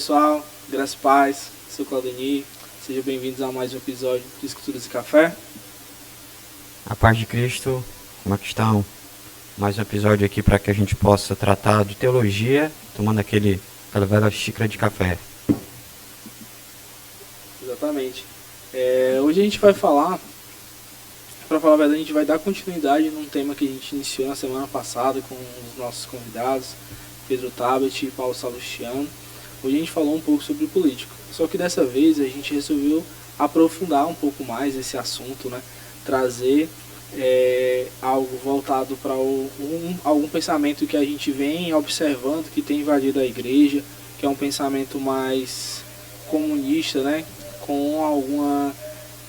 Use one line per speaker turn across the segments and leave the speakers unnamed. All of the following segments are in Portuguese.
pessoal, graças e paz, sou Claudenir, sejam bem-vindos a mais um episódio de Escrituras e Café.
A paz de Cristo, como é que estão? Mais um episódio aqui para que a gente possa tratar de teologia, tomando aquela velha xícara de café.
Exatamente. Hoje a gente vai falar, para falar a verdade, a gente vai dar continuidade num tema que a gente iniciou na semana passada com os nossos convidados, Pedro Tabet e Paulo Salustiano. Hoje a gente falou um pouco sobre política, só que dessa vez a gente resolveu aprofundar um pouco mais esse assunto, né? Trazer algo voltado para algum pensamento que a gente vem observando que tem invadido a igreja, que é um pensamento mais comunista, né? Com alguma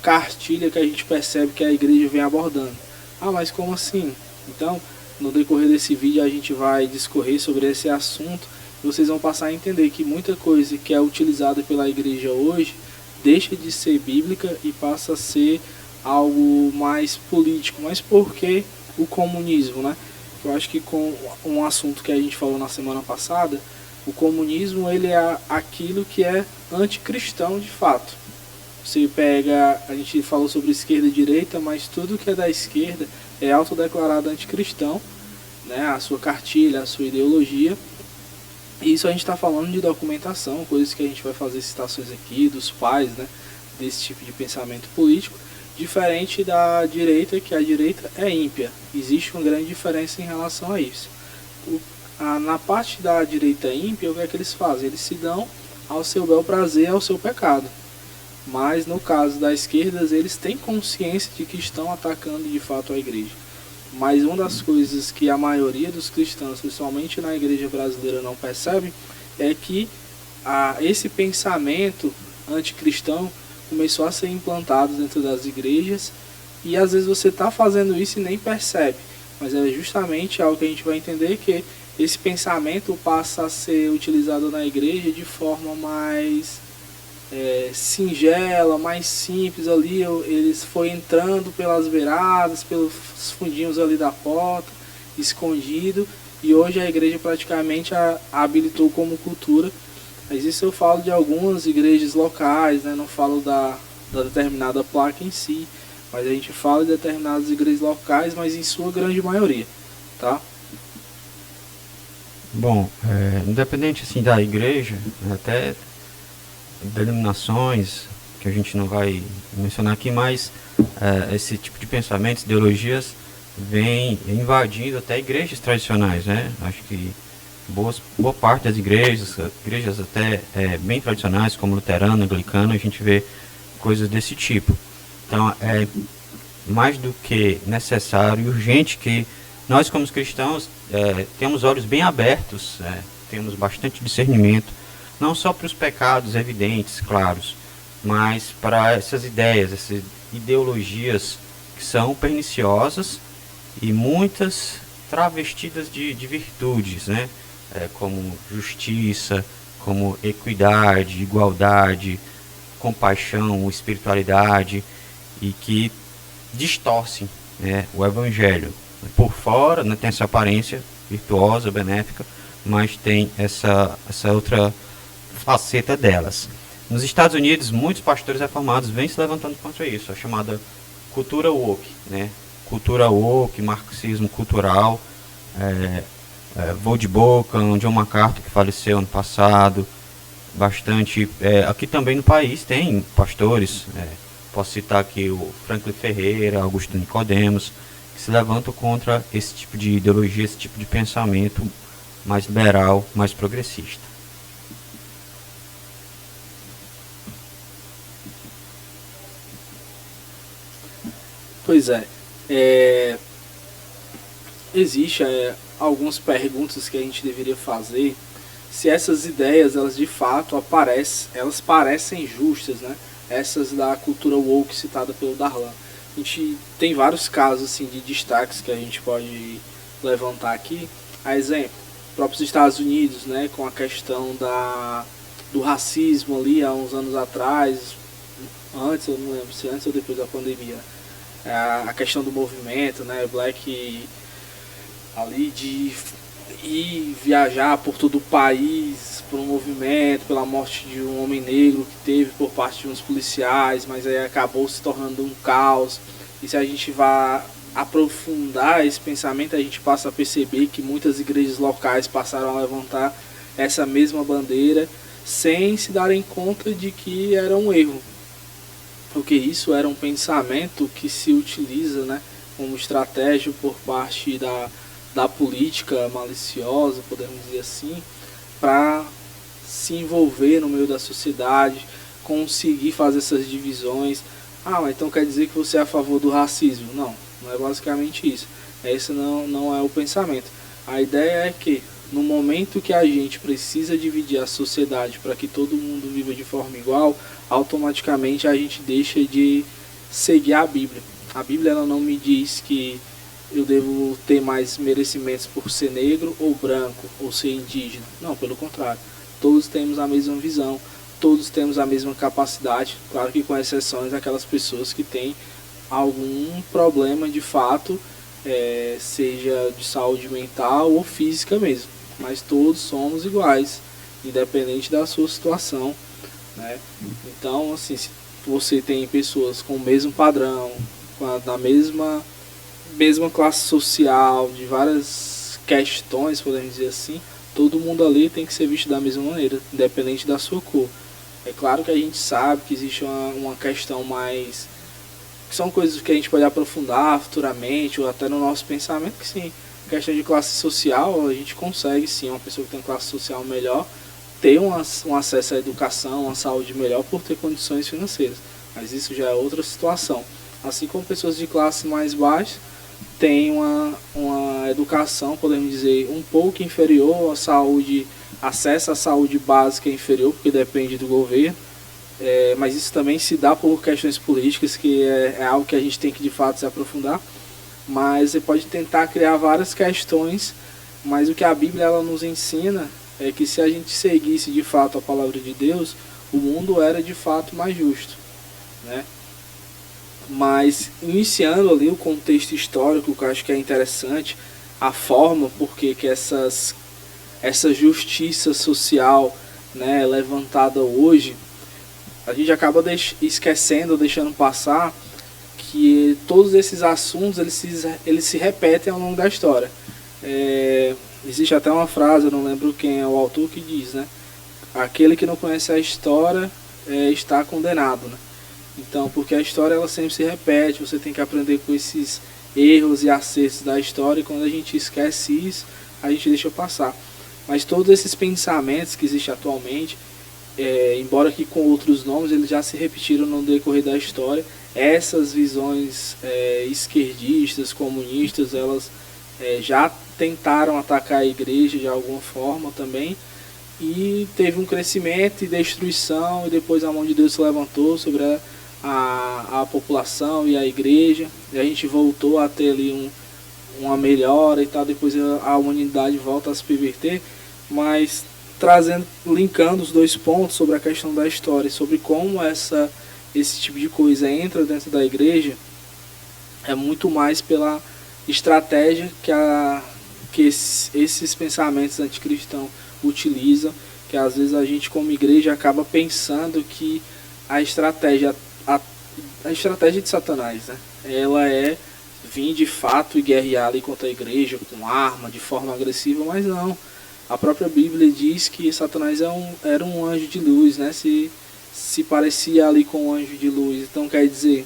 cartilha que a gente percebe que a igreja vem abordando. Ah, mas como assim? Então, no decorrer desse vídeo a gente vai discorrer sobre esse assunto. Vocês vão passar a entender que muita coisa que é utilizada pela igreja hoje deixa de ser bíblica e passa a ser algo mais político. Mas por que o comunismo, né? Eu acho que com um assunto que a gente falou na semana passada, o comunismo ele é aquilo que é anticristão de fato. Você pega, a gente falou sobre esquerda e direita, mas tudo que é da esquerda é autodeclarado anticristão, né? A sua cartilha, a sua ideologia. E isso a gente está falando de documentação, coisas que a gente vai fazer citações aqui dos pais, né, desse tipo de pensamento político, diferente da direita, que a direita é ímpia. Existe uma grande diferença em relação a isso. Na parte da direita ímpia, o que é que eles fazem? Eles se dão ao seu bel prazer, ao seu pecado. Mas no caso da esquerda, eles têm consciência de que estão atacando de fato a igreja. Mas uma das coisas que a maioria dos cristãos, principalmente na igreja brasileira, não percebe é que esse pensamento anticristão começou a ser implantado dentro das igrejas e às vezes você está fazendo isso e nem percebe. Mas é justamente algo que a gente vai entender, que esse pensamento passa a ser utilizado na igreja de forma mais singela, mais simples ali. Eles foi entrando pelas beiradas, pelos fundinhos ali da porta, escondido, e hoje a igreja praticamente a habilitou como cultura. Mas isso eu falo de algumas igrejas locais, né? Não falo da determinada placa em si, mas a gente fala de determinadas igrejas locais, mas em sua grande maioria, tá?
Bom, independente assim da igreja, até denominações que a gente não vai mencionar aqui, mas esse tipo de pensamentos, ideologias, vem invadindo até igrejas tradicionais, né? Acho que boa parte das igrejas até bem tradicionais, como luterana, anglicana, a gente vê coisas desse tipo. Então é mais do que necessário e urgente que nós, como cristãos, temos olhos bem abertos, temos bastante discernimento, não só para os pecados evidentes, claros, mas para essas ideias, essas ideologias que são perniciosas e muitas travestidas de virtudes, né? Como justiça, como equidade, igualdade, compaixão, espiritualidade, e que distorcem, né, o evangelho. Por fora, né, tem essa aparência virtuosa, benéfica, mas tem essa outra faceta delas. Nos Estados Unidos, muitos pastores reformados vêm se levantando contra isso, a chamada cultura woke, né? Cultura woke, marxismo cultural, Vold Bocan, John MacArthur, que faleceu ano passado, bastante. Aqui também no país tem pastores, posso citar aqui o Franklin Ferreira, Augusto Nicodemos, que se levantam contra esse tipo de ideologia, esse tipo de pensamento mais liberal, mais progressista.
Pois existe algumas perguntas que a gente deveria fazer, se essas ideias, elas de fato elas parecem justas, né? Essas da cultura woke citada pelo Darlan. A gente tem vários casos assim, de destaques que a gente pode levantar aqui. A exemplo, próprios Estados Unidos, né? Com a questão do racismo ali há uns anos atrás, antes, eu não lembro se antes ou depois da pandemia, a questão do movimento, né, Black ali, de ir viajar por todo o país por um movimento, pela morte de um homem negro que teve por parte de uns policiais, mas aí acabou se tornando um caos. E se a gente vai aprofundar esse pensamento, a gente passa a perceber que muitas igrejas locais passaram a levantar essa mesma bandeira sem se darem conta de que era um erro, porque isso era um pensamento que se utiliza, né, como estratégia por parte da política maliciosa, podemos dizer assim, para se envolver no meio da sociedade, conseguir fazer essas divisões. Ah, mas então quer dizer que você é a favor do racismo? Não, não é basicamente isso. Esse não é o pensamento. A ideia é que no momento que a gente precisa dividir a sociedade para que todo mundo viva de forma igual, automaticamente a gente deixa de seguir a Bíblia. A Bíblia ela não me diz que eu devo ter mais merecimentos por ser negro ou branco ou ser indígena. Não, pelo contrário. Todos temos a mesma visão, todos temos a mesma capacidade, claro que com exceções daquelas pessoas que têm algum problema de fato, seja de saúde mental ou física mesmo. Mas todos somos iguais, independente da sua situação, né? Então, assim, se você tem pessoas com o mesmo padrão, na mesma classe social, de várias questões, podemos dizer assim, todo mundo ali tem que ser visto da mesma maneira, independente da sua cor. É claro que a gente sabe que existe uma questão mais... que são coisas que a gente pode aprofundar futuramente, ou até no nosso pensamento, que sim, questão de classe social, a gente consegue sim, uma pessoa que tem classe social melhor, ter um acesso à educação, uma saúde melhor por ter condições financeiras. Mas isso já é outra situação. Assim como pessoas de classe mais baixa têm uma educação, podemos dizer, um pouco inferior, a saúde, acesso à saúde básica inferior, porque depende do governo. Mas isso também se dá por questões políticas, que é algo que a gente tem que de fato se aprofundar. Mas você pode tentar criar várias questões, mas o que a Bíblia ela nos ensina é que se a gente seguisse de fato a palavra de Deus, o mundo era de fato mais justo, né? Mas iniciando ali o contexto histórico, que eu acho que é interessante, a forma porque que essa justiça social, né, levantada hoje, a gente acaba esquecendo, deixando passar que todos esses assuntos eles se repetem ao longo da história. Existe até uma frase, eu não lembro quem é o autor, que diz, né? Aquele que não conhece a história está condenado, né? Então, porque a história ela sempre se repete, você tem que aprender com esses erros e acertos da história, e quando a gente esquece isso, a gente deixa passar. Mas todos esses pensamentos que existem atualmente, embora que com outros nomes, eles já se repetiram no decorrer da história. Essas visões esquerdistas, comunistas, elas já tentaram atacar a igreja de alguma forma também, e teve um crescimento e destruição, e depois a mão de Deus se levantou sobre a população e a igreja, e a gente voltou a ter ali uma melhora e tal, depois a humanidade volta a se perverter, mas linkando os dois pontos sobre a questão da história, sobre como esse tipo de coisa entra dentro da igreja, é muito mais pela estratégia que esses pensamentos anticristãos utilizam, que às vezes a gente como igreja acaba pensando que a estratégia de Satanás, né, ela é vir de fato e guerrear ali contra a igreja com arma, de forma agressiva, mas não. A própria Bíblia diz que Satanás era um anjo de luz, né, se parecia ali com um anjo de luz. Então quer dizer,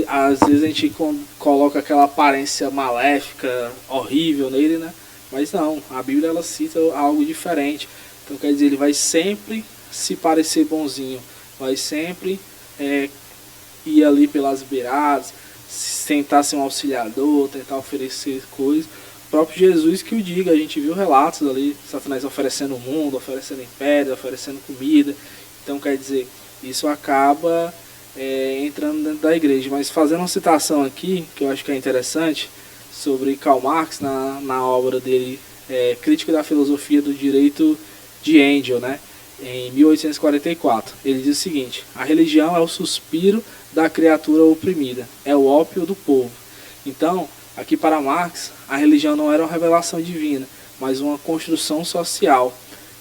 às vezes a gente coloca aquela aparência maléfica, horrível nele, né? Mas não, a Bíblia ela cita algo diferente. Então quer dizer, ele vai sempre se parecer bonzinho, vai sempre ir ali pelas beiradas, tentar ser um auxiliador, tentar oferecer coisas. O próprio Jesus que o diga, a gente viu relatos ali, Satanás oferecendo o mundo, oferecendo império, oferecendo comida. Então quer dizer, isso acaba entrando dentro da igreja. Mas fazendo uma citação aqui, que eu acho que é interessante, sobre Karl Marx, na obra dele, Crítica da Filosofia do Direito de Hegel, né, em 1844. Ele diz o seguinte: a religião é o suspiro da criatura oprimida, é o ópio do povo. Então, aqui para Marx, a religião não era uma revelação divina, mas uma construção social.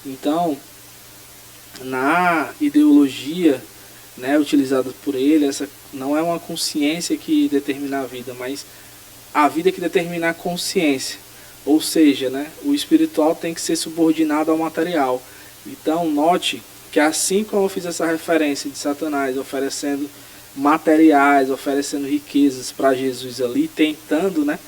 Então, na ideologia, né, utilizada por ele, essa não é uma consciência que determina a vida, mas a vida que determina a consciência. Ou seja, né, o espiritual tem que ser subordinado ao material. Então, note que assim como eu fiz essa referência de Satanás oferecendo materiais, oferecendo riquezas para Jesus ali, tentando, né,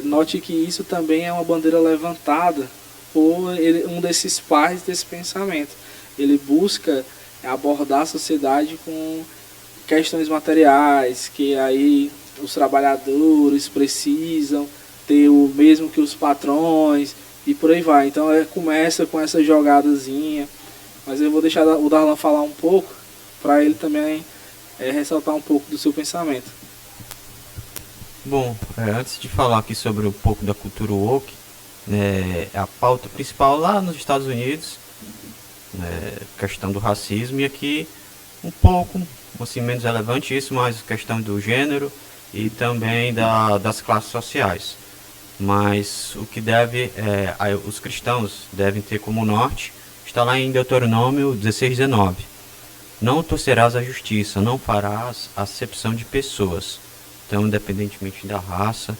note que isso também é uma bandeira levantada por ele, um desses pais desse pensamento. Ele busca abordar a sociedade com questões materiais, que aí os trabalhadores precisam ter o mesmo que os patrões e por aí vai. Então começa com essa jogadazinha, mas eu vou deixar o Darlan falar um pouco para ele também ressaltar um pouco do seu pensamento.
Bom, antes de falar aqui sobre um pouco da cultura woke, a pauta principal lá nos Estados Unidos, questão do racismo, e aqui um pouco, assim, menos relevante isso, mas questão do gênero e também das classes sociais. Mas o que os cristãos devem ter como norte está lá em Deuteronômio 16:19. Não torcerás a justiça, não farás acepção de pessoas. Então, independentemente da raça,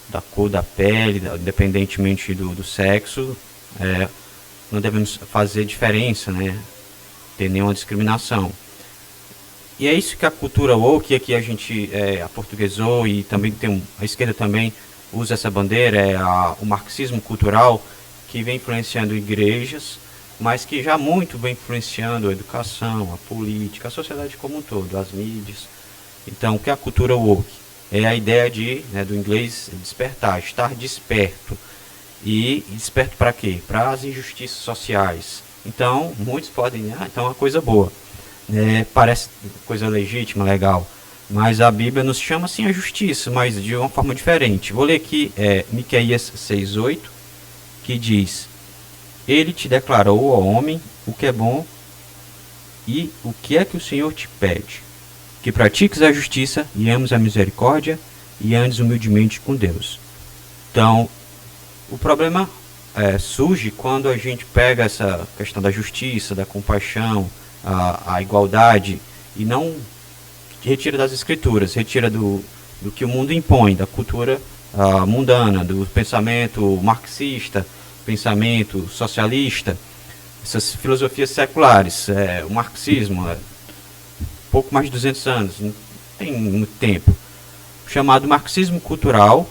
da cor da pele, independentemente do sexo, não devemos fazer diferença, né? Ter nenhuma discriminação. E é isso que a cultura woke, que a gente aportuguesou, e também a esquerda também usa essa bandeira, o marxismo cultural, que vem influenciando igrejas, mas que já muito vem influenciando a educação, a política, a sociedade como um todo, as mídias. Então, o que é a cultura woke? É a ideia do inglês despertar, estar desperto. E desperto para quê? Para as injustiças sociais. Então, muitos podem, então é uma coisa boa. Parece coisa legítima, legal. Mas a Bíblia nos chama assim a justiça, mas de uma forma diferente. Vou ler aqui Miqueias 6:8, que diz: Ele te declarou, ó homem, o que é bom e o que é que o Senhor te pede. Que pratiques a justiça e ames a misericórdia e andes humildemente com Deus. Então, o problema surge quando a gente pega essa questão da justiça, da compaixão, a igualdade, e não retira das escrituras, retira do que o mundo impõe, da cultura mundana, do pensamento marxista, pensamento socialista, essas filosofias seculares. O marxismo, pouco mais de 200 anos, não tem muito tempo. O chamado marxismo cultural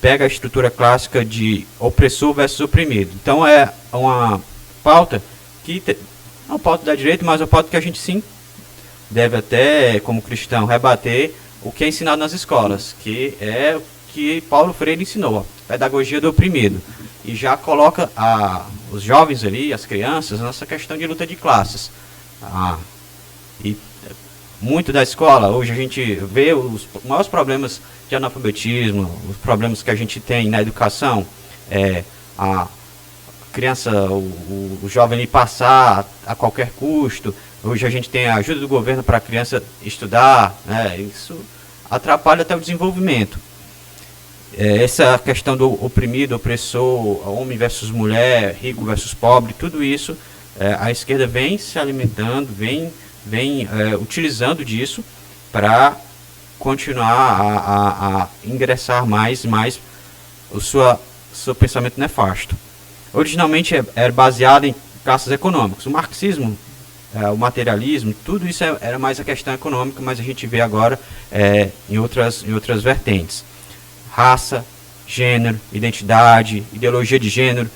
pega a estrutura clássica de opressor versus oprimido. Então é uma pauta que não é uma pauta da direita, mas é uma pauta que a gente sim deve até, como cristão, rebater o que é ensinado nas escolas, que é o que Paulo Freire ensinou, a pedagogia do oprimido. E já coloca os jovens ali, as crianças, nessa questão de luta de classes. E muito da escola, hoje a gente vê os maiores problemas de analfabetismo, os problemas que a gente tem na educação, a criança, o jovem ali passar a qualquer custo. Hoje a gente tem a ajuda do governo para a criança estudar, isso atrapalha até o desenvolvimento. Essa questão do oprimido, opressor, homem versus mulher, rico versus pobre, tudo isso, a esquerda vem se alimentando, vem utilizando disso para continuar a ingressar mais o seu pensamento nefasto. Originalmente era baseado em classes econômicas. O marxismo, o materialismo, tudo isso era mais a questão econômica, mas a gente vê agora em outras vertentes. Raça, gênero, identidade, ideologia de gênero,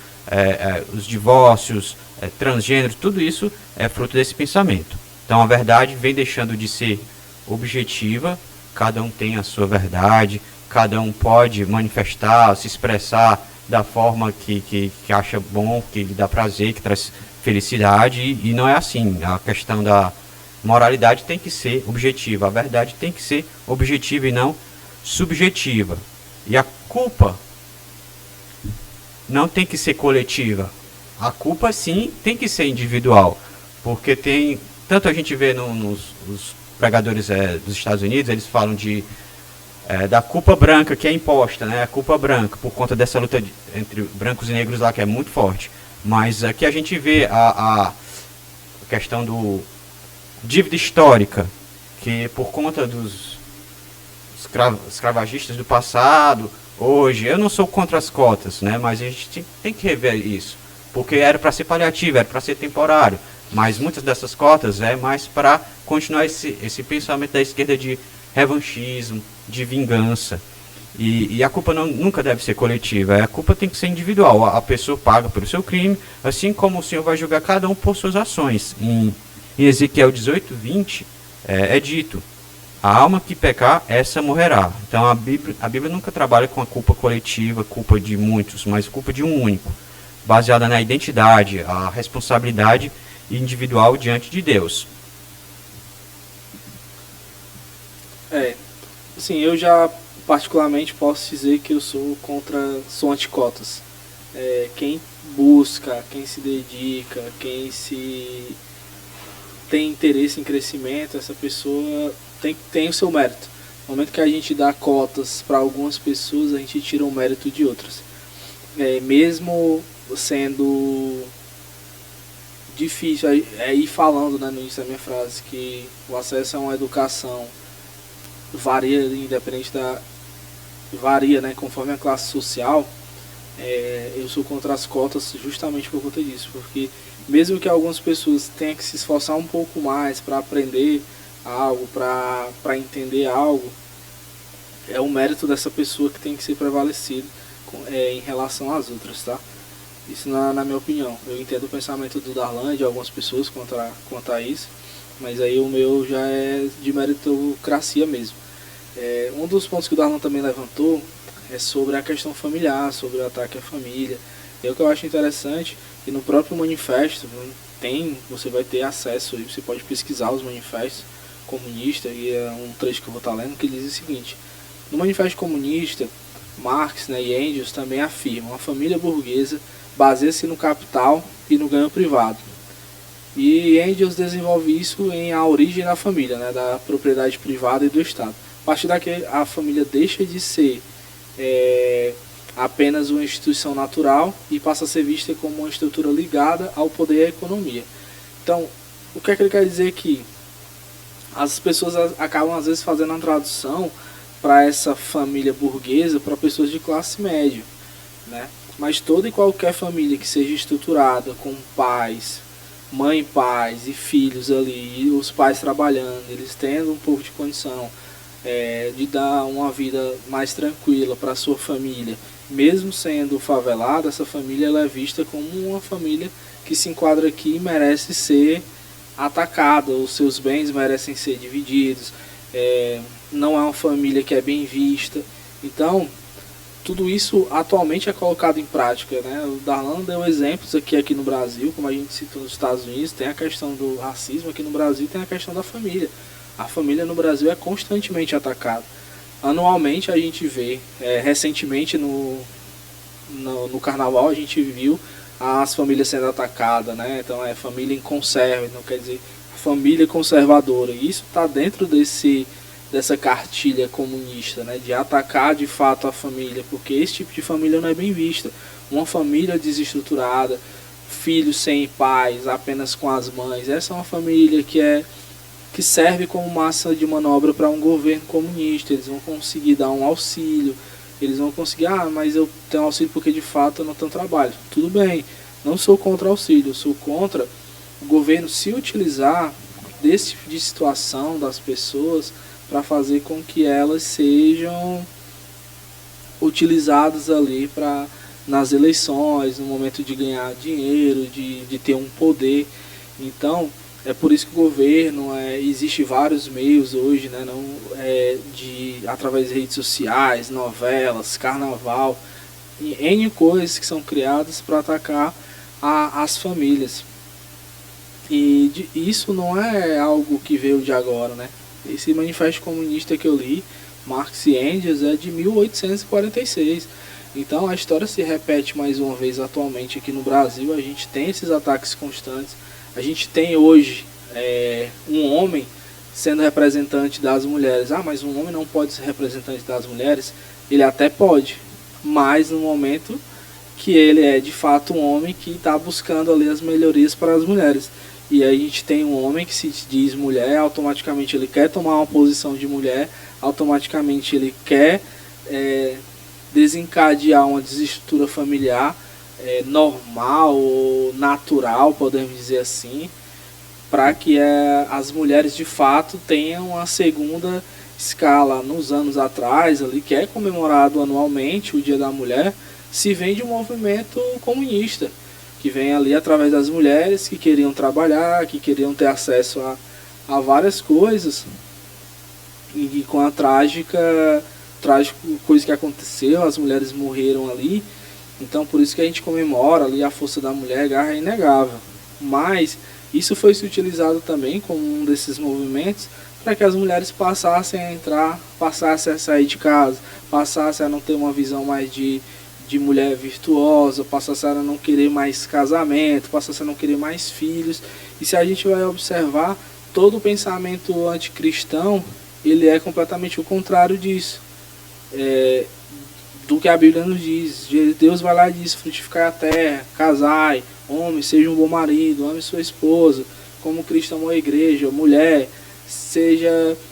os divórcios, transgênero, tudo isso é fruto desse pensamento. Então a verdade vem deixando de ser objetiva, cada um tem a sua verdade, cada um pode manifestar, se expressar da forma que acha bom, que lhe dá prazer, que traz felicidade, e não é assim. A questão da moralidade tem que ser objetiva, a verdade tem que ser objetiva e não subjetiva. E a culpa não tem que ser coletiva, a culpa sim tem que ser individual, porque tanto a gente vê nos pregadores dos Estados Unidos, eles falam da culpa branca que é imposta, a culpa branca, por conta dessa luta entre brancos e negros lá, que é muito forte. Mas aqui a gente vê a questão do dívida histórica, que por conta dos escravagistas do passado, hoje, eu não sou contra as cotas, né, mas a gente tem que rever isso, porque era para ser paliativo, era para ser temporário, mas muitas dessas cotas é mais para continuar esse pensamento da esquerda de revanchismo, de vingança. E a culpa nunca deve ser coletiva, a culpa tem que ser individual. A pessoa paga pelo seu crime, assim como o Senhor vai julgar cada um por suas ações. Em Ezequiel 18:20 é dito: a alma que pecar, essa morrerá. Então a Bíblia nunca trabalha com a culpa coletiva, culpa de muitos, mas culpa de um único, baseada na identidade, a responsabilidade individual diante de Deus.
Assim, eu já particularmente posso dizer que eu sou anticotas. Quem busca, quem se dedica, quem tem interesse em crescimento, essa pessoa tem o seu mérito. No momento que a gente dá cotas para algumas pessoas, a gente tira o mérito de outras. Mesmo sendo difícil, ir falando, né, no início da minha frase, que o acesso a uma educação varia, né, conforme a classe social. Eu sou contra as cotas justamente por conta disso, porque mesmo que algumas pessoas tenham que se esforçar um pouco mais para aprender algo, para entender algo, é o mérito dessa pessoa que tem que ser prevalecido em relação às outras, tá? Isso na minha opinião. Eu entendo o pensamento do Darlan e de algumas pessoas quanto a isso, mas aí o meu já é de meritocracia mesmo. Um dos pontos que o Darlan também levantou é sobre a questão familiar, sobre o ataque à família. O que eu acho interessante, que no próprio manifesto você vai ter acesso, você pode pesquisar os manifestos comunistas, e é um trecho que eu vou estar lendo, que diz o seguinte: no manifesto comunista, Marx, né, e Engels também afirmam: a família burguesa baseia-se no capital e no ganho privado. E Engels desenvolve isso em A Origem da Família, né, da propriedade privada e do Estado. A partir daqui, a família deixa de ser apenas uma instituição natural e passa a ser vista como uma estrutura ligada ao poder e à economia. Então, o que é que ele quer dizer aqui? As pessoas acabam às vezes fazendo uma tradução para essa família burguesa para pessoas de classe média, né? Mas toda e qualquer família que seja estruturada com pais, mãe, pais e filhos ali, e os pais trabalhando, eles tendo um pouco de condição de dar uma vida mais tranquila para a sua família, mesmo sendo favelada, essa família ela é vista como uma família que se enquadra aqui e merece ser atacada, os seus bens merecem ser divididos, não é uma família que é bem vista. Então, tudo isso atualmente é colocado em prática, né? O Darlan deu exemplos aqui no Brasil, como a gente citou nos Estados Unidos, tem a questão do racismo, aqui no Brasil tem a questão da família. A família no Brasil é constantemente atacada. Anualmente a gente vê, recentemente no carnaval a gente viu as famílias sendo atacadas, né? Então é família em conserva, não quer dizer família conservadora. E isso está dentro dessa cartilha comunista, né? De atacar de fato a família, porque esse tipo de família não é bem vista. Uma família desestruturada, filhos sem pais, apenas com as mães, essa é uma família que serve como massa de manobra para um governo comunista. Eles vão conseguir dar um auxílio, eles vão conseguir, mas eu tenho auxílio porque de fato eu não tenho trabalho. Tudo bem, não sou contra auxílio, eu sou contra o governo se utilizar desse tipo de situação das pessoas para fazer com que elas sejam utilizadas ali nas eleições, no momento de ganhar dinheiro, de ter um poder. Então, é por isso que o governo, existe vários meios hoje, né, através de redes sociais, novelas, carnaval, e N coisas que são criadas para atacar as famílias. E isso não é algo que veio de agora, né? Esse manifesto comunista que eu li, Marx e Engels, é de 1846. Então a história se repete mais uma vez atualmente aqui no Brasil. A gente tem esses ataques constantes. A gente tem hoje um homem sendo representante das mulheres. Mas um homem não pode ser representante das mulheres? Ele até pode, mas no momento que ele é de fato um homem que está buscando ali as melhorias para as mulheres. E aí a gente tem um homem que se diz mulher, automaticamente ele quer tomar uma posição de mulher, automaticamente ele quer desencadear uma desestrutura familiar normal ou natural, podemos dizer assim, para que as mulheres de fato tenham uma segunda escala. Nos anos atrás, ali, que é comemorado anualmente o Dia da Mulher, se vem de um movimento comunista, que vem ali através das mulheres que queriam trabalhar, que queriam ter acesso a várias coisas, e com a trágica coisa que aconteceu, as mulheres morreram ali. Então por isso que a gente comemora ali a força da mulher, a guerra é inegável. Mas isso foi se utilizado também como um desses movimentos para que as mulheres passassem a entrar, passassem a sair de casa, passassem a não ter uma visão mais de mulher virtuosa, passassem a não querer mais casamento, passassem a não querer mais filhos. E se a gente vai observar, todo o pensamento anticristão, ele é completamente o contrário disso. Do que a Bíblia nos diz. Deus vai lá e diz: frutificai a terra, casai, homem, seja um bom marido, ame sua esposa, como Cristo amou a igreja, mulher,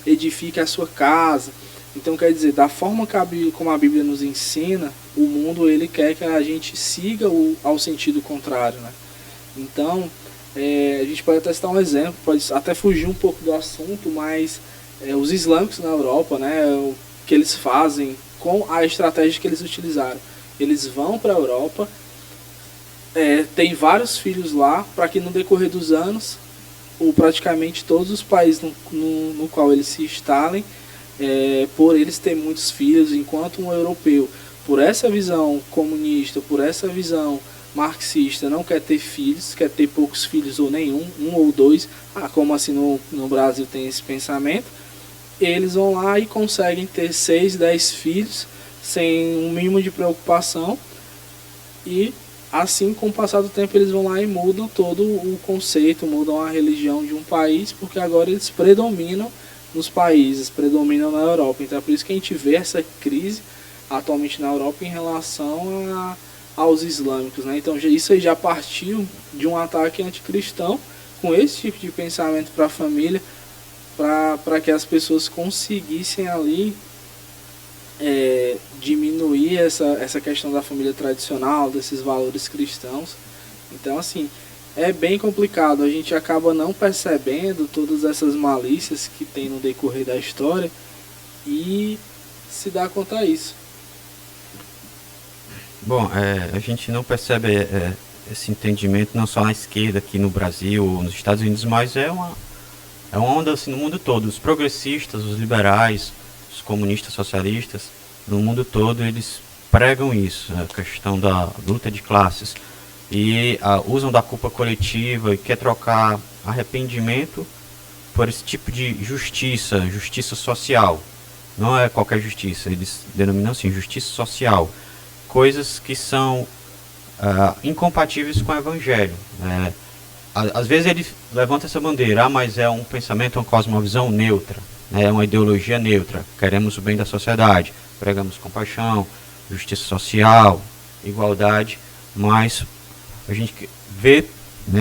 edifique a sua casa. Então quer dizer, da forma como a Bíblia nos ensina, o mundo ele quer que a gente siga ao sentido contrário, né? Então a gente pode até citar um exemplo, pode até fugir um pouco do assunto, mas os islâmicos na Europa, né, o que eles fazem com a estratégia que eles utilizaram. Eles vão para a Europa, tem vários filhos lá, para que no decorrer dos anos, ou praticamente todos os países no qual eles se instalem, por eles terem muitos filhos, enquanto um europeu, por essa visão comunista, por essa visão marxista, não quer ter filhos, quer ter poucos filhos ou nenhum, um ou dois, como assim no Brasil tem esse pensamento, eles vão lá e conseguem ter 6, 10 filhos sem um mínimo de preocupação, e assim, com o passar do tempo, eles vão lá e mudam todo o conceito, mudam a religião de um país, porque agora eles predominam nos países, predominam na Europa. Então é por isso que a gente vê essa crise atualmente na Europa em relação aos islâmicos, né? Então isso aí já partiu de um ataque anticristão, com esse tipo de pensamento para a família, para que as pessoas conseguissem ali diminuir essa questão da família tradicional, desses valores cristãos. Então assim, é bem complicado, a gente acaba não percebendo todas essas malícias que tem no decorrer da história e se dá conta disso.
Bom, a gente não percebe esse entendimento não só na esquerda aqui no Brasil ou nos Estados Unidos, mas é uma onda assim, no mundo todo. Os progressistas, os liberais, os comunistas, socialistas, no mundo todo eles pregam isso, a questão da luta de classes, e usam da culpa coletiva e quer trocar arrependimento por esse tipo de justiça social. Não é qualquer justiça, eles denominam assim, justiça social. Coisas que são incompatíveis com o evangelho. Às vezes ele levanta essa bandeira, mas é um pensamento, uma cosmovisão neutra, é uma ideologia neutra. Queremos o bem da sociedade, pregamos compaixão, justiça social, igualdade, mas a gente vê,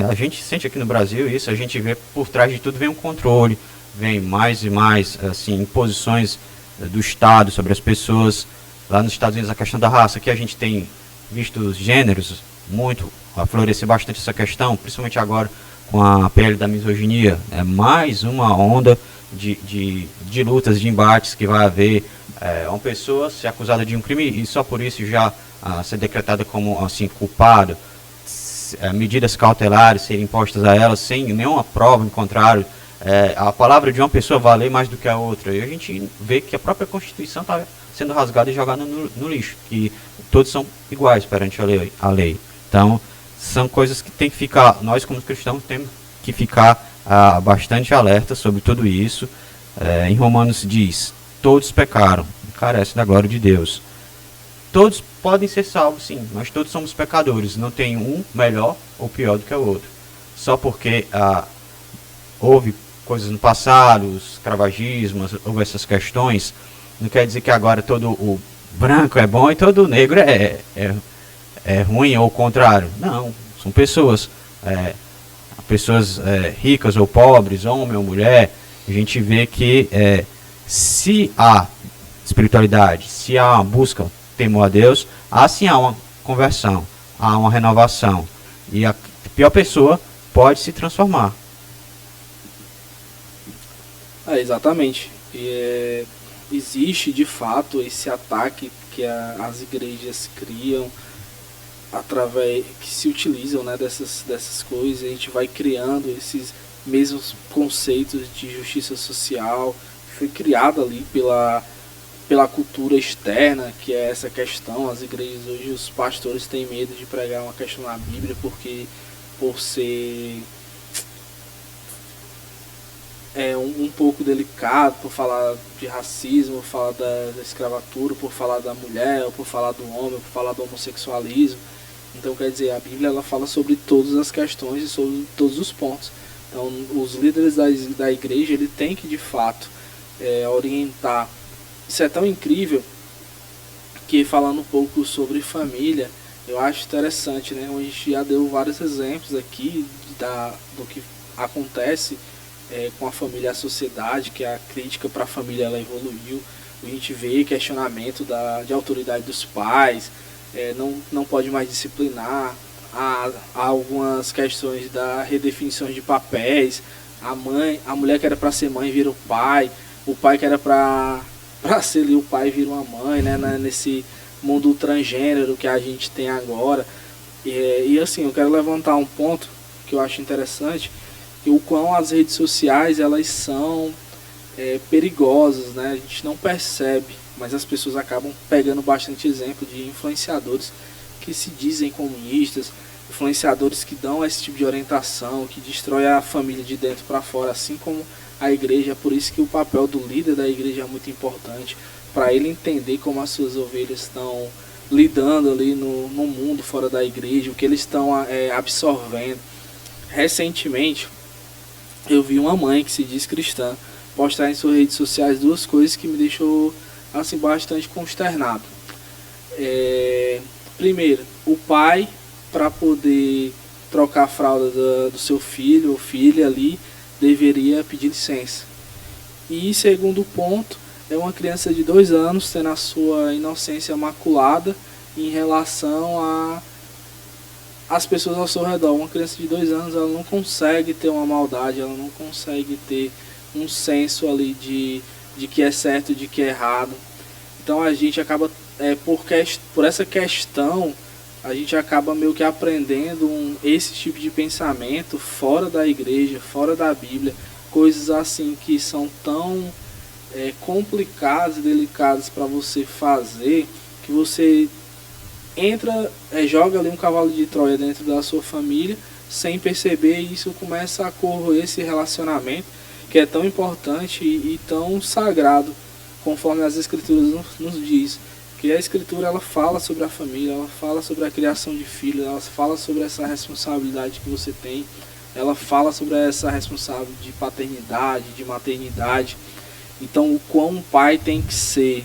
a gente sente aqui no Brasil isso, a gente vê por trás de tudo vem um controle, vem mais e mais assim, imposições do Estado sobre as pessoas. Lá nos Estados Unidos a questão da raça, aqui a gente tem visto os gêneros muito florescer bastante essa questão, principalmente agora com a PL da misoginia. É mais uma onda de lutas, de embates que vai haver. Uma pessoa ser acusada de um crime e só por isso já ser decretada como assim, culpada, medidas cautelares serem impostas a ela sem nenhuma prova em contrário, a palavra de uma pessoa valer mais do que a outra. E a gente vê que a própria Constituição está sendo rasgada e jogada no lixo, que todos são iguais perante a lei. Então, são coisas que tem que ficar, nós como cristãos temos que ficar bastante alerta sobre tudo isso. Em Romanos diz: todos pecaram e carecem da glória de Deus. Todos podem ser salvos, sim, mas todos somos pecadores. Não tem um melhor ou pior do que o outro. Só porque houve coisas no passado, os escravagismos, houve essas questões, não quer dizer que agora todo o branco é bom e todo o negro é ruim ou o contrário. Não, são pessoas, pessoas ricas ou pobres, homem ou mulher. A gente vê que se há espiritualidade, se há uma busca, temor a Deus, assim há uma conversão, há uma renovação. E a pior pessoa pode se transformar.
Exatamente. Existe de fato esse ataque que as igrejas criam que se utilizam, né, dessas coisas. A gente vai criando esses mesmos conceitos de justiça social que foi criado ali pela cultura externa, que é essa questão. As igrejas hoje, os pastores têm medo de pregar uma questão na Bíblia porque por ser um pouco delicado, por falar de racismo, por falar da escravatura, por falar da mulher, ou por falar do homem, por falar do homossexualismo. Então, quer dizer, a Bíblia ela fala sobre todas as questões e sobre todos os pontos. Então, os líderes da igreja, ele tem que, de fato, orientar. Isso é tão incrível que, falando um pouco sobre família, eu acho interessante, né? A gente já deu vários exemplos aqui do que acontece com a família e a sociedade, que a crítica para a família ela evoluiu. A gente vê questionamento de autoridade dos pais, não pode mais disciplinar, há algumas questões da redefinição de papéis, a mulher que era para ser mãe vira o pai que era para ser ali o pai vira uma mãe, né, nesse mundo transgênero que a gente tem agora. E assim, eu quero levantar um ponto que eu acho interessante, o quão as redes sociais elas são perigosas, né? A gente não percebe, mas as pessoas acabam pegando bastante exemplo de influenciadores que se dizem comunistas, influenciadores que dão esse tipo de orientação, que destrói a família de dentro para fora, assim como a igreja. Por isso que o papel do líder da igreja é muito importante, para ele entender como as suas ovelhas estão lidando ali no mundo fora da igreja, o que eles estão absorvendo. Recentemente, eu vi uma mãe que se diz cristã postar em suas redes sociais duas coisas que me deixou assim bastante consternado. Primeiro, o pai, para poder trocar a fralda do seu filho ou filha ali, deveria pedir licença. E segundo ponto, é uma criança de 2 anos tendo a sua inocência maculada em relação as pessoas ao seu redor. Uma criança de 2 anos, ela não consegue ter uma maldade, ela não consegue ter um senso ali de que é certo e de que é errado. Então a gente acaba, por essa questão, a gente acaba meio que aprendendo esse tipo de pensamento fora da igreja, fora da Bíblia, coisas assim que são tão complicadas e delicadas para você fazer, que você joga ali um cavalo de Troia dentro da sua família sem perceber, e isso começa a corroer esse relacionamento que é tão importante e tão sagrado, conforme as escrituras nos diz. Que a escritura ela fala sobre a família, ela fala sobre a criação de filhos, ela fala sobre essa responsabilidade que você tem, ela fala sobre essa responsabilidade de paternidade, de maternidade. Então, o quão um pai tem que ser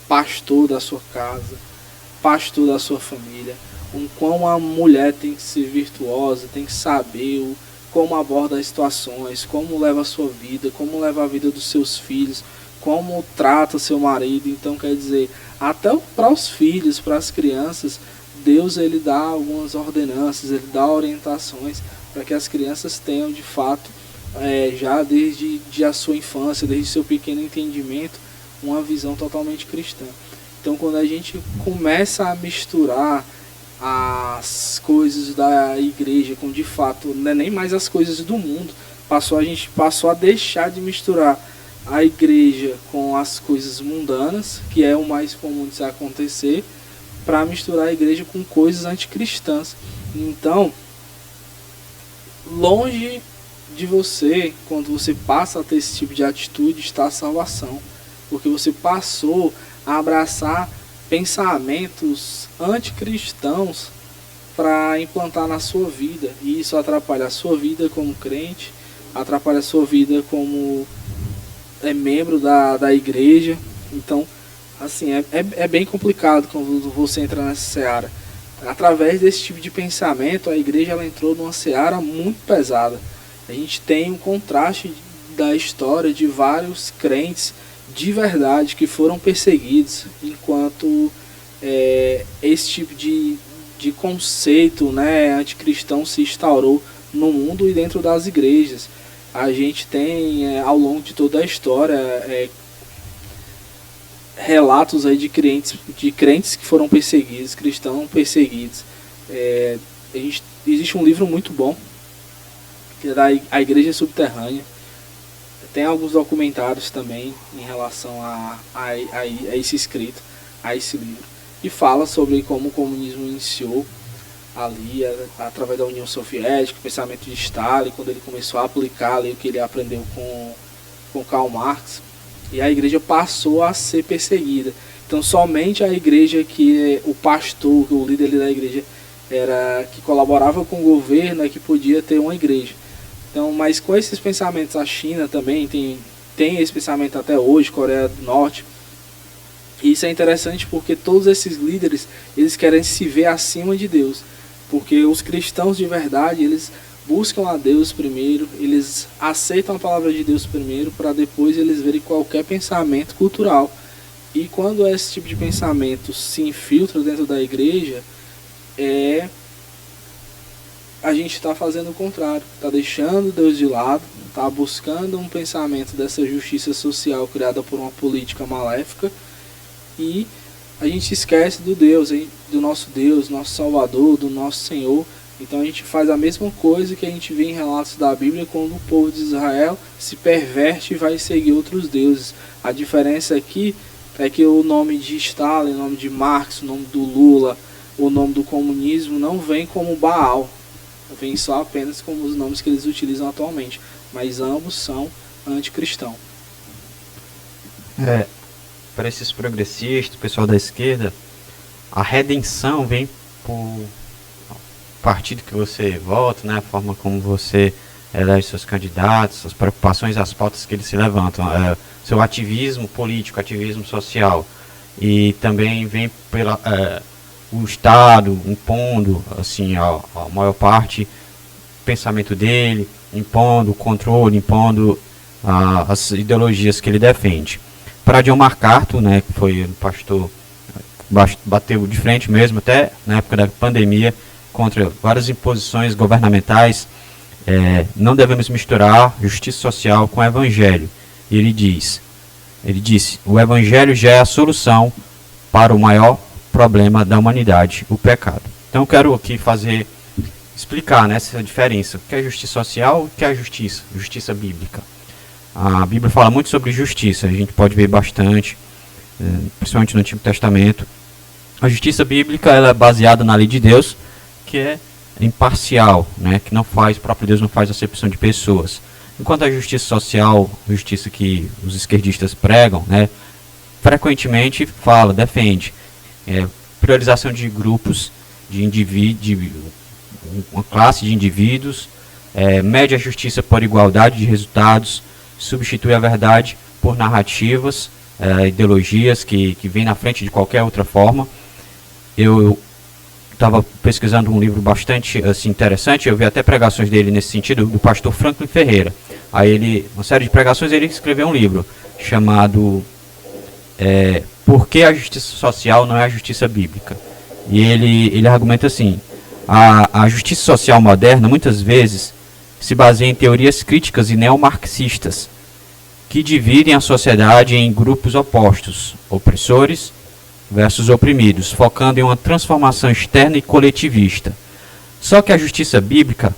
pastor da sua casa, pastor da sua família, o quão a mulher tem que ser virtuosa, tem que saber como aborda as situações, como leva a sua vida, como leva a vida dos seus filhos, como trata seu marido. Então, quer dizer, até para os filhos, para as crianças, Deus ele dá algumas ordenanças, ele dá orientações para que as crianças tenham de fato, já desde a sua infância, desde seu pequeno entendimento, uma visão totalmente cristã. Então, quando a gente começa a misturar as coisas da igreja com, de fato, não é nem mais as coisas do mundo, a gente passou a deixar de misturar a igreja com as coisas mundanas, que é o mais comum de se acontecer, para misturar a igreja com coisas anticristãs. Então, longe de você, quando você passa a ter esse tipo de atitude, está a salvação, porque você passou a abraçar pensamentos anticristãos para implantar na sua vida, e isso atrapalha a sua vida como crente, atrapalha a sua vida como membro da igreja. Então, assim, é bem complicado quando você entra nessa seara. através desse tipo de pensamento, a igreja ela entrou numa seara muito pesada. A gente tem um contraste da história de vários crentes de verdade que foram perseguidos, enquanto esse tipo de conceito, né, anticristão se instaurou no mundo e dentro das igrejas. A gente tem, ao longo de toda a história, relatos aí de crentes que foram perseguidos, cristãos perseguidos. Existe um livro muito bom, que é da A Igreja Subterrânea. Tem alguns documentários também em relação a esse escrito, a esse livro. E fala sobre como o comunismo iniciou ali, através da União Soviética, o pensamento de Stalin, quando ele começou a aplicar ali o que ele aprendeu com Karl Marx. E a igreja passou a ser perseguida. Então somente a igreja que o pastor, o líder da igreja, que colaborava com o governo, é que podia ter uma igreja. Então, mas com esses pensamentos, a China também tem esse pensamento até hoje, Coreia do Norte. E isso é interessante porque todos esses líderes, eles querem se ver acima de Deus. Porque os cristãos de verdade, eles buscam a Deus primeiro, eles aceitam a palavra de Deus primeiro, para depois eles verem qualquer pensamento cultural. E quando esse tipo de pensamento se infiltra dentro da igreja, a gente está fazendo o contrário, está deixando Deus de lado, está buscando um pensamento dessa justiça social criada por uma política maléfica, e a gente esquece do Deus, do nosso Deus, nosso Salvador, do nosso Senhor. Então a gente faz a mesma coisa que a gente vê em relatos da Bíblia, quando o povo de Israel se perverte e vai seguir outros deuses. A diferença aqui é que o nome de Stalin, o nome de Marx, o nome do Lula, o nome do comunismo não vem como Baal, vem só apenas como os nomes que eles utilizam atualmente, mas ambos são anticristãos.
Para esses progressistas, pessoal da esquerda, a redenção vem por partido que você vota, né, a forma como você elege seus candidatos, as preocupações, as pautas que eles se levantam, seu ativismo político, ativismo social, e também vem pela o Estado impondo assim a maior parte do pensamento dele, impondo o controle, impondo as ideologias que ele defende. Para John MacArthur, né, que foi o pastor, bateu de frente mesmo, até na época da pandemia, contra várias imposições governamentais. Não devemos misturar justiça social com o evangelho. E ele disse, o evangelho já é a solução para o maior problema da humanidade, o pecado. Então eu quero aqui explicar, né, essa diferença, o que é justiça social e o que é justiça bíblica. A Bíblia fala muito sobre justiça, a gente pode ver bastante, principalmente no Antigo Testamento. A justiça bíblica ela é baseada na lei de Deus, que é imparcial, né, que o próprio Deus não faz acepção de pessoas. Enquanto a justiça social, a justiça que os esquerdistas pregam, né, frequentemente defende priorização de grupos, de indivíduos, uma classe de indivíduos, mede a justiça por igualdade de resultados, substitui a verdade por narrativas, ideologias que vêm na frente de qualquer outra forma. Eu estava pesquisando um livro bastante assim, interessante, eu vi até pregações dele nesse sentido, do pastor Franklin Ferreira. Aí uma série de pregações, ele escreveu um livro chamado Por que a justiça social não é a justiça bíblica? E ele argumenta assim, a justiça social moderna muitas vezes se baseia em teorias críticas e neomarxistas, que dividem a sociedade em grupos opostos, opressores versus oprimidos, focando em uma transformação externa e coletivista. Só que a justiça bíblica,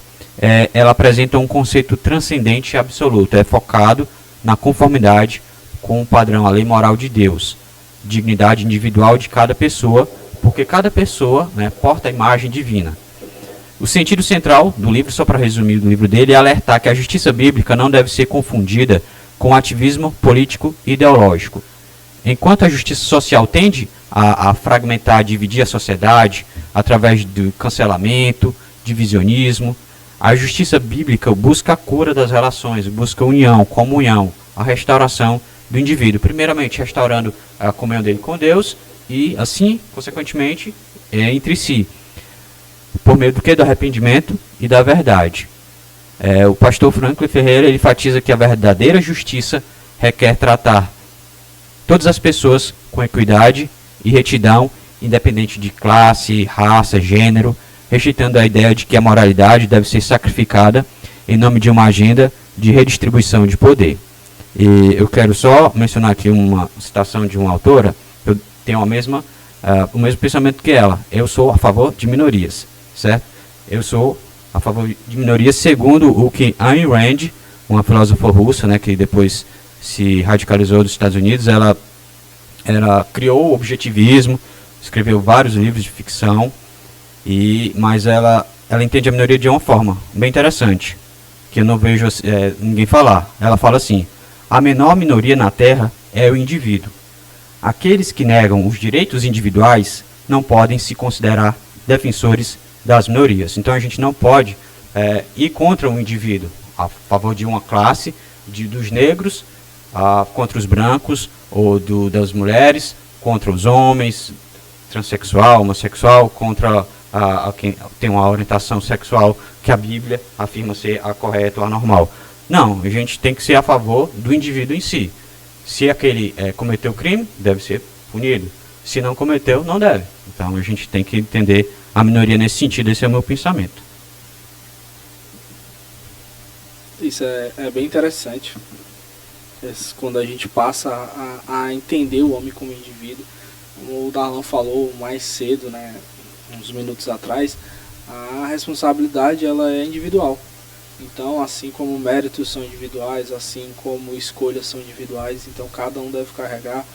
ela apresenta um conceito transcendente e absoluto, é focado na conformidade com o padrão, a lei moral de Deus, dignidade individual de cada pessoa, porque cada pessoa, né, porta a imagem divina. O sentido central do livro, só para resumir do livro dele, é alertar que a justiça bíblica não deve ser confundida com ativismo político e ideológico. Enquanto a justiça social tende a fragmentar, a dividir a sociedade através do cancelamento, divisionismo, a justiça bíblica busca a cura das relações, busca a união, comunhão, a restauração do indivíduo. Primeiramente, restaurando a comunhão dele com Deus e, assim, consequentemente, entre si. por meio do que? Do arrependimento e da verdade. O pastor Franklin Ferreira, ele enfatiza que a verdadeira justiça requer tratar todas as pessoas com equidade e retidão, independente de classe, raça, gênero, rejeitando a ideia de que a moralidade deve ser sacrificada em nome de uma agenda de redistribuição de poder. E eu quero só mencionar aqui uma citação de uma autora. Eu tenho o mesmo pensamento que ela. Eu sou a favor de minorias, certo? Eu sou a favor de minorias segundo o que Ayn Rand, uma filósofa russa, né, que depois se radicalizou dos Estados Unidos, ela criou o objetivismo, escreveu vários livros de ficção, mas ela entende a minoria de uma forma bem interessante, que eu não vejo ninguém falar. Ela fala assim: a menor minoria na Terra é o indivíduo. Aqueles que negam os direitos individuais não podem se considerar defensores das minorias. Então a gente não pode ir contra um indivíduo, a favor de uma classe, dos negros, contra os brancos, ou das mulheres, contra os homens, transexual, homossexual, contra quem tem uma orientação sexual que a Bíblia afirma ser a correta ou a normal. Não, a gente tem que ser a favor do indivíduo em si. Se aquele cometeu crime, deve ser punido. Se não cometeu, não deve. Então a gente tem que entender a minoria nesse sentido. Esse é o meu pensamento.
Isso é bem interessante. Quando a gente passa a entender o homem como indivíduo. Como o Darlan falou mais cedo, né, uns minutos atrás, a responsabilidade ela é individual. Então, assim como méritos são individuais, assim como escolhas são individuais, então cada um deve carregar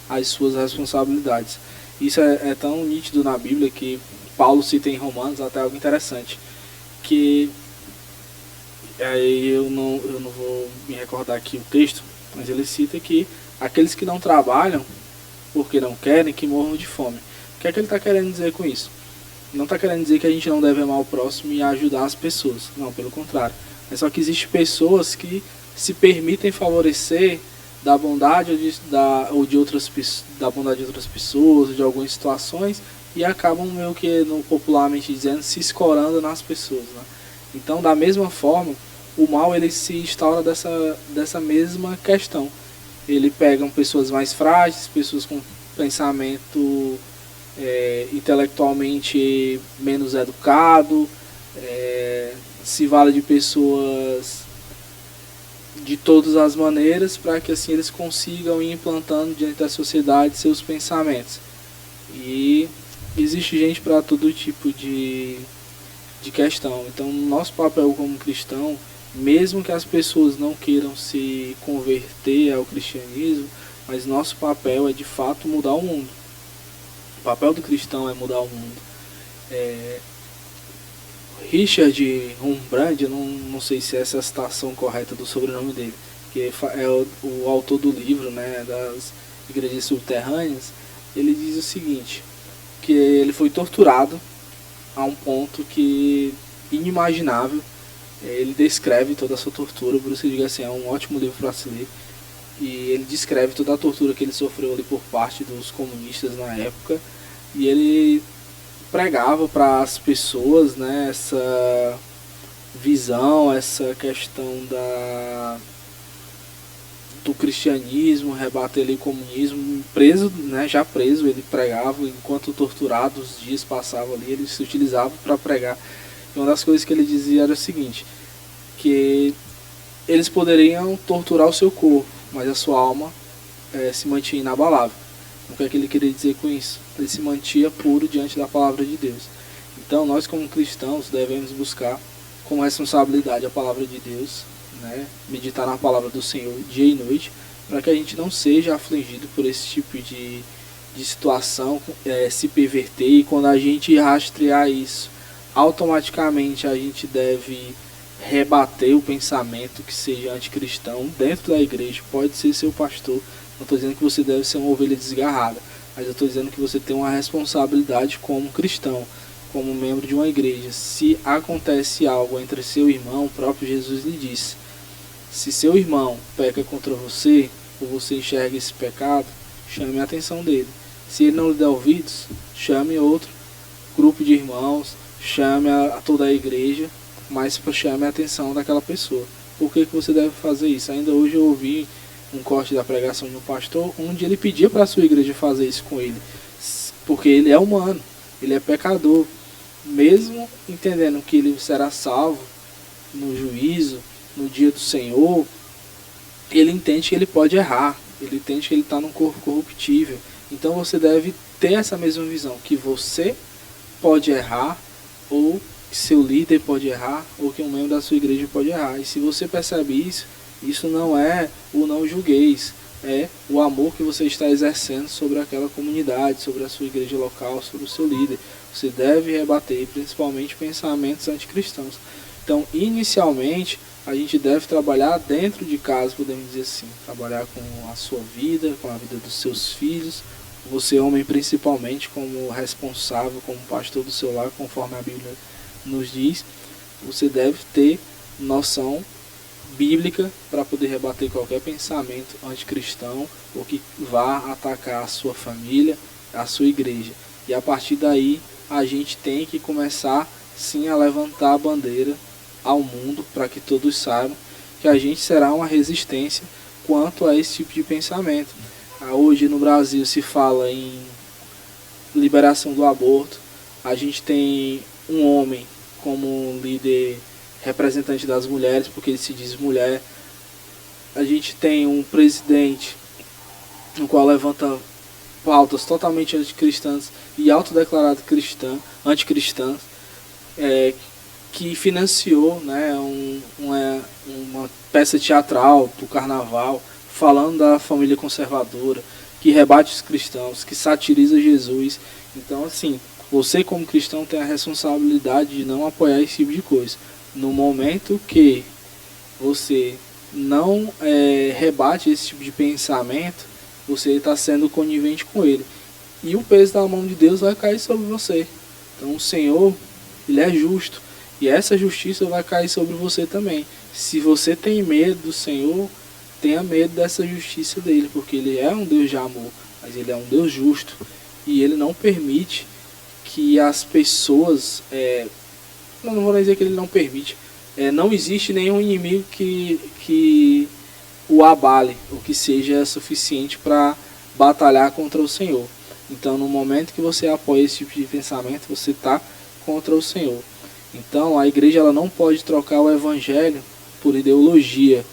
as suas responsabilidades. Isso é tão nítido na Bíblia que Paulo cita em Romanos até algo interessante, que aí eu não vou me recordar aqui o texto, mas ele cita que aqueles que não trabalham porque não querem, que morram de fome. O que é que ele está querendo dizer com isso? Não está querendo dizer que a gente não deve amar o próximo e ajudar as pessoas. Não, pelo contrário. É só que existem pessoas que se permitem favorecer da bondade da bondade de outras pessoas, de algumas situações, e acabam meio que, popularmente dizendo, se escorando nas pessoas, né? Então, da mesma forma, o mal ele se instaura dessa mesma questão. Ele pega pessoas mais frágeis, pessoas com pensamento intelectualmente menos educado, se vale de pessoas de todas as maneiras para que assim eles consigam ir implantando diante da sociedade seus pensamentos. E existe gente para todo tipo de questão. Então, nosso papel como cristão, mesmo que as pessoas não queiram se converter ao cristianismo, mas nosso papel é de fato mudar o mundo. O papel do cristão é mudar o mundo. Richard Humbrand, eu não sei se essa é a citação correta do sobrenome dele, que é o autor do livro, né, das igrejas subterrâneas. Ele diz o seguinte, que ele foi torturado a um ponto que inimaginável. Ele descreve toda a sua tortura, por isso que eu digo assim, é um ótimo livro para se ler. E ele descreve toda a tortura que ele sofreu ali por parte dos comunistas na época. E ele pregava para as pessoas, né, essa visão, essa questão do cristianismo, rebater ali o comunismo. Preso, né, já preso, ele pregava, enquanto torturado, os dias passavam ali, ele se utilizava para pregar. E uma das coisas que ele dizia era o seguinte, que eles poderiam torturar o seu corpo, mas a sua alma se mantinha inabalável. O que é que ele queria dizer com isso? Ele se mantinha puro diante da palavra de Deus. Então nós como cristãos devemos buscar com responsabilidade a palavra de Deus, né? Meditar na palavra do Senhor dia e noite, para que a gente não seja afligido por esse tipo de situação, se perverter, e quando a gente rastrear isso, automaticamente a gente deve rebater o pensamento que seja anticristão dentro da igreja. Pode ser seu pastor, não estou dizendo que você deve ser uma ovelha desgarrada, mas eu estou dizendo que você tem uma responsabilidade como cristão, como membro de uma igreja. Se acontece algo entre seu irmão, o próprio Jesus lhe disse, se seu irmão peca contra você, ou você enxerga esse pecado, chame a atenção dele. Se ele não lhe der ouvidos, chame outro grupo de irmãos, chame a toda a igreja, mas chame a atenção daquela pessoa. Por que você deve fazer isso? Ainda hoje eu ouvi um corte da pregação de um pastor, onde ele pedia para a sua igreja fazer isso com ele, porque ele é humano, ele é pecador, mesmo entendendo que ele será salvo no juízo, no dia do Senhor, ele entende que ele pode errar, ele entende que ele está num corpo corruptível. Então você deve ter essa mesma visão, que você pode errar, ou que seu líder pode errar, ou que um membro da sua igreja pode errar. E se você percebe isso, isso não é o não julgueis, é o amor que você está exercendo sobre aquela comunidade, sobre a sua igreja local, sobre o seu líder. Você deve rebater principalmente pensamentos anticristãos. Então, inicialmente, a gente deve trabalhar dentro de casa, podemos dizer assim, trabalhar com a sua vida, com a vida dos seus filhos, você homem principalmente como responsável, como pastor do seu lar, conforme a Bíblia nos diz, você deve ter noção bíblica para poder rebater qualquer pensamento anticristão ou que vá atacar a sua família, a sua igreja. E a partir daí a gente tem que começar sim a levantar a bandeira ao mundo para que todos saibam que a gente será uma resistência quanto a esse tipo de pensamento. Hoje no Brasil se fala em liberação do aborto, a gente tem um homem como líder representante das mulheres, porque ele se diz mulher, a gente tem um presidente no qual levanta pautas totalmente anticristãs e autodeclarado anticristãs, que financiou, né, uma peça teatral para o carnaval, falando da família conservadora, que rebate os cristãos, que satiriza Jesus. Então, assim, você como cristão tem a responsabilidade de não apoiar esse tipo de coisa. No momento que você não rebate esse tipo de pensamento, você está sendo conivente com ele. E o peso da mão de Deus vai cair sobre você. Então o Senhor, ele é justo. E essa justiça vai cair sobre você também. Se você tem medo do Senhor, tenha medo dessa justiça dele, porque ele é um Deus de amor, mas ele é um Deus justo. E ele não permite que as pessoas... não vou dizer que ele não permite. Não existe nenhum inimigo que o abale, ou que seja suficiente para batalhar contra o Senhor. Então, no momento que você apoia esse tipo de pensamento, você está contra o Senhor. Então, a igreja ela não pode trocar o evangelho por ideologia,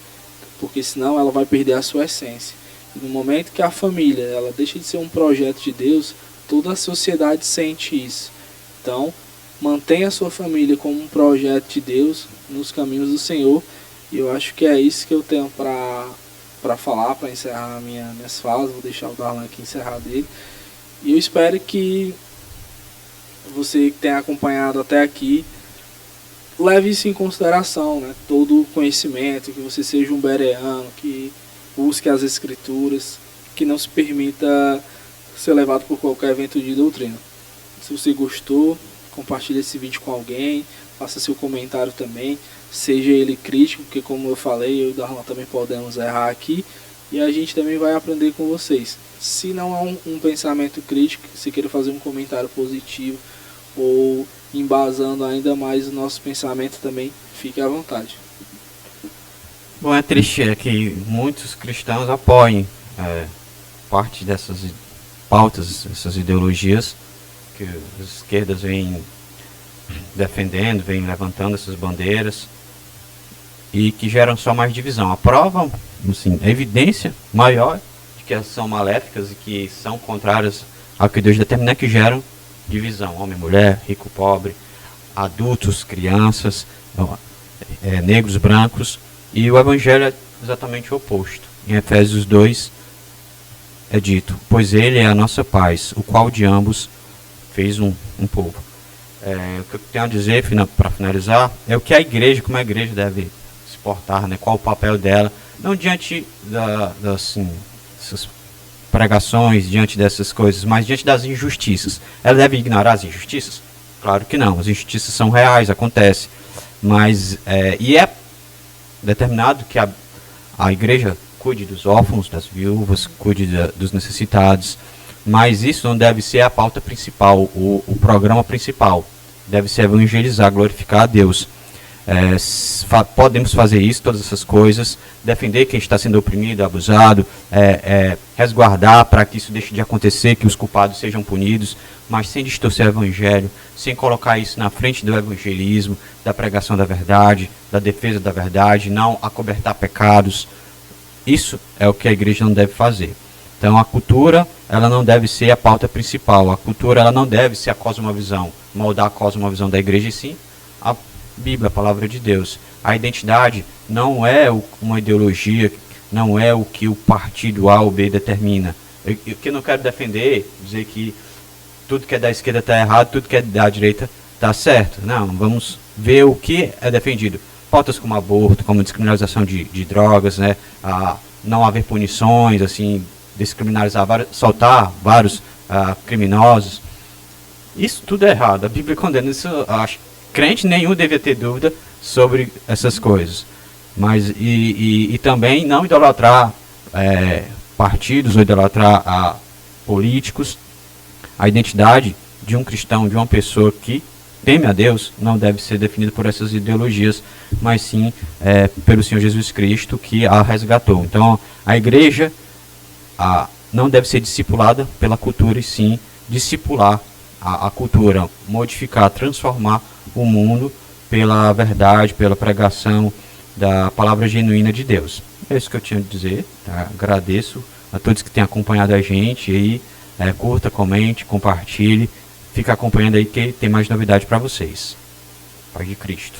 porque senão ela vai perder a sua essência. E no momento que a família ela deixa de ser um projeto de Deus, toda a sociedade sente isso. Então, mantenha a sua família como um projeto de Deus nos caminhos do Senhor. E eu acho que é isso que eu tenho para falar, para encerrar minhas falas. Vou deixar o Darlan aqui encerrar dele. E eu espero que você que tenha acompanhado até aqui leve isso em consideração, né? Todo o conhecimento, que você seja um bereano, que busque as escrituras, que não se permita ser levado por qualquer evento de doutrina. Se você gostou, compartilhe esse vídeo com alguém, faça seu comentário também, seja ele crítico, porque como eu falei, eu e o Darlan também podemos errar aqui, e a gente também vai aprender com vocês. Se não há um pensamento crítico, se queira fazer um comentário positivo, ou embasando ainda mais o nosso pensamento também, fique à vontade.
Bom, é triste que muitos cristãos apoiem parte dessas pautas, essas ideologias que as esquerdas vêm defendendo, vêm levantando essas bandeiras e que geram só mais divisão. A prova, assim, a evidência maior de que elas são maléficas e que são contrárias ao que Deus determina é que geram divisão, homem, mulher, rico, pobre, adultos, crianças, negros, brancos, e o evangelho é exatamente o oposto. Em Efésios 2 é dito: pois ele é a nossa paz, o qual de ambos fez um povo. O que eu tenho a dizer para finalizar é o que a igreja, como a igreja deve se portar, né? Qual o papel dela, não diante dessas pregações, diante dessas coisas, mas diante das injustiças. Ela deve ignorar as injustiças? Claro que não, as injustiças são reais, acontecem, mas e é determinado que a igreja cuide dos órfãos, das viúvas, cuide dos necessitados, mas isso não deve ser a pauta principal, o programa principal. deve ser evangelizar, glorificar a Deus. Podemos fazer isso, todas essas coisas, defender quem está sendo oprimido, abusado, resguardar para que isso deixe de acontecer, que os culpados sejam punidos, mas sem distorcer o evangelho, sem colocar isso na frente do evangelismo, da pregação da verdade, da defesa da verdade, não acobertar pecados. Isso é o que a igreja não deve fazer. Então a cultura, ela não deve ser a pauta principal, a cultura, ela não deve ser a cosmovisão, moldar a cosmovisão da igreja, e sim a Bíblia, a palavra de Deus. A identidade não é uma ideologia, não é o que o partido A ou B determina. O que eu não quero defender, dizer que tudo que é da esquerda está errado, tudo que é da direita está certo. Não, vamos ver o que é defendido. Pautas como aborto, como descriminalização de drogas, né? Não haver punições, assim, descriminalizar, soltar vários criminosos. Isso tudo é errado. A Bíblia condena isso. Acho crente nenhum devia ter dúvida sobre essas coisas. Mas e também não idolatrar partidos ou idolatrar políticos. A identidade de um cristão, de uma pessoa que teme a Deus, não deve ser definida por essas ideologias, mas sim pelo Senhor Jesus Cristo, que a resgatou. Então a igreja não deve ser discipulada pela cultura, e sim discipular a cultura, modificar, transformar o mundo pela verdade, pela pregação da palavra genuína de Deus. É isso que eu tinha a dizer. Tá? Agradeço a todos que têm acompanhado a gente aí. Curta, comente, compartilhe. Fica acompanhando aí que tem mais novidade para vocês. Paz de Cristo.